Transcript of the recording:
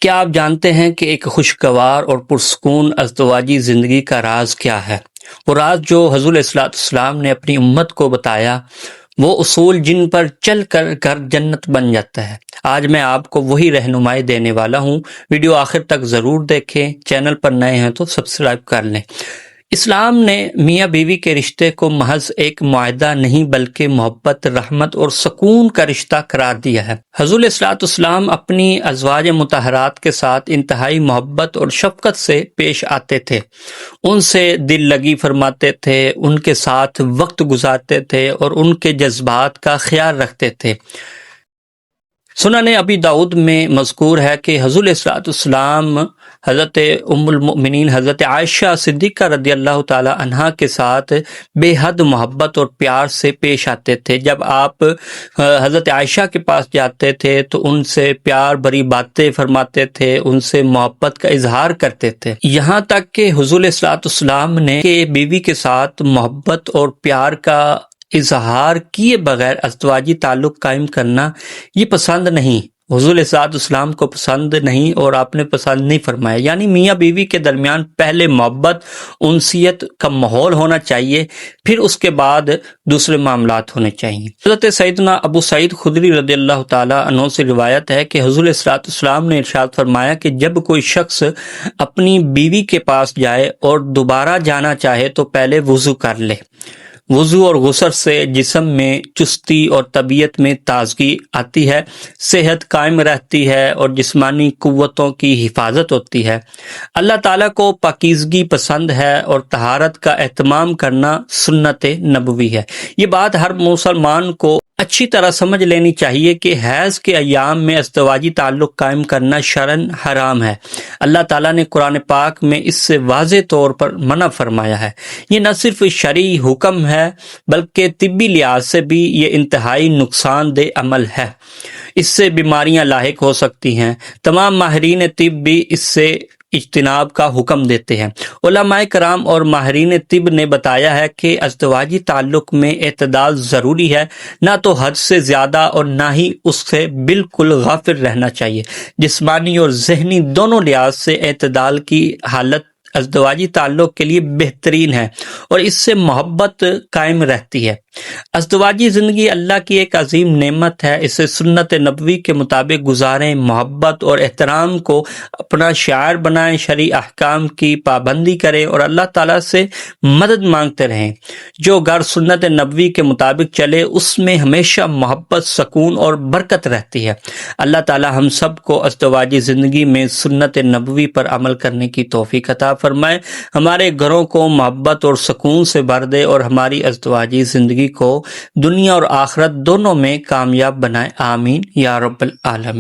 کیا آپ جانتے ہیں کہ ایک خوشگوار اور پرسکون ازدواجی زندگی کا راز کیا ہے؟ وہ راز جو حضور صلی اللہ علیہ وسلم نے اپنی امت کو بتایا، وہ اصول جن پر چل کر گھر جنت بن جاتا ہے۔ آج میں آپ کو وہی رہنمائی دینے والا ہوں۔ ویڈیو آخر تک ضرور دیکھیں، چینل پر نئے ہیں تو سبسکرائب کر لیں۔ اسلام نے میاں بیوی کے رشتے کو محض ایک معاہدہ نہیں بلکہ محبت، رحمت اور سکون کا رشتہ قرار دیا ہے۔ حضور صلی اللہ علیہ وسلم اپنی ازواج مطہرات کے ساتھ انتہائی محبت اور شفقت سے پیش آتے تھے، ان سے دل لگی فرماتے تھے، ان کے ساتھ وقت گزارتے تھے اور ان کے جذبات کا خیال رکھتے تھے۔ سنن ابی داؤد میں مذکور ہے کہ حضور صلی اللہ علیہ وسلم حضرت ام المؤمنین حضرت عائشہ صدیقہ رضی اللہ تعالی عنہا کے ساتھ بے حد محبت اور پیار سے پیش آتے تھے۔ جب آپ حضرت عائشہ کے پاس جاتے تھے تو ان سے پیار بھری باتیں فرماتے تھے، ان سے محبت کا اظہار کرتے تھے، یہاں تک کہ حضور صلی اللہ علیہ وسلم نے بیوی کے ساتھ محبت اور پیار کا اظہار کیے بغیر ازدواجی تعلق قائم کرنا یہ پسند نہیں، حضور صلی اللہ علیہ وسلم کو پسند نہیں اور آپ نے پسند نہیں فرمایا۔ یعنی میاں بیوی کے درمیان پہلے محبت، انسیت کا ماحول ہونا چاہیے، پھر اس کے بعد دوسرے معاملات ہونے چاہیے۔ حضرت سیدنا ابو سعید خدری رضی اللہ تعالیٰ عنہ سے روایت ہے کہ حضور صلی اللہ علیہ وسلم نے ارشاد فرمایا کہ جب کوئی شخص اپنی بیوی کے پاس جائے اور دوبارہ جانا چاہے تو پہلے وضو کر لے۔ وضو اور غسل سے جسم میں چستی اور طبیعت میں تازگی آتی ہے، صحت قائم رہتی ہے اور جسمانی قوتوں کی حفاظت ہوتی ہے۔ اللہ تعالیٰ کو پاکیزگی پسند ہے اور طہارت کا اہتمام کرنا سنت نبوی ہے۔ یہ بات ہر مسلمان کو اچھی طرح سمجھ لینی چاہیے کہ حیض کے ایام میں ازدواجی تعلق قائم کرنا شرعاً حرام ہے۔ اللہ تعالیٰ نے قرآن پاک میں اس سے واضح طور پر منع فرمایا ہے۔ یہ نہ صرف شرعی حکم ہے بلکہ طبی لحاظ سے بھی یہ انتہائی نقصان دہ عمل ہے۔ اس سے بیماریاں لاحق ہو سکتی ہیں۔ تمام ماہرین طب بھی اس سے اجتناب کا حکم دیتے ہیں۔ علماء کرام اور ماہرین طب نے بتایا ہے کہ ازدواجی تعلق میں اعتدال ضروری ہے، نہ تو حد سے زیادہ اور نہ ہی اس سے بالکل غافل رہنا چاہیے۔ جسمانی اور ذہنی دونوں لحاظ سے اعتدال کی حالت ازدواجی تعلق کے لیے بہترین ہے اور اس سے محبت قائم رہتی ہے۔ ازدواجی زندگی اللہ کی ایک عظیم نعمت ہے، اسے سنت نبوی کے مطابق گزاریں، محبت اور احترام کو اپنا شعار بنائیں، شرعی احکام کی پابندی کریں اور اللہ تعالیٰ سے مدد مانگتے رہیں۔ جو گھر سنت نبوی کے مطابق چلے اس میں ہمیشہ محبت، سکون اور برکت رہتی ہے۔ اللہ تعالیٰ ہم سب کو ازدواجی زندگی میں سنت نبوی پر عمل کرنے کی توفیق عطا فرمائے، ہمارے گھروں کو محبت اور سکون سے بھر دے اور ہماری ازدواجی زندگی کو دنیا اور آخرت دونوں میں کامیاب بنائے۔ آمین یا رب العالمین۔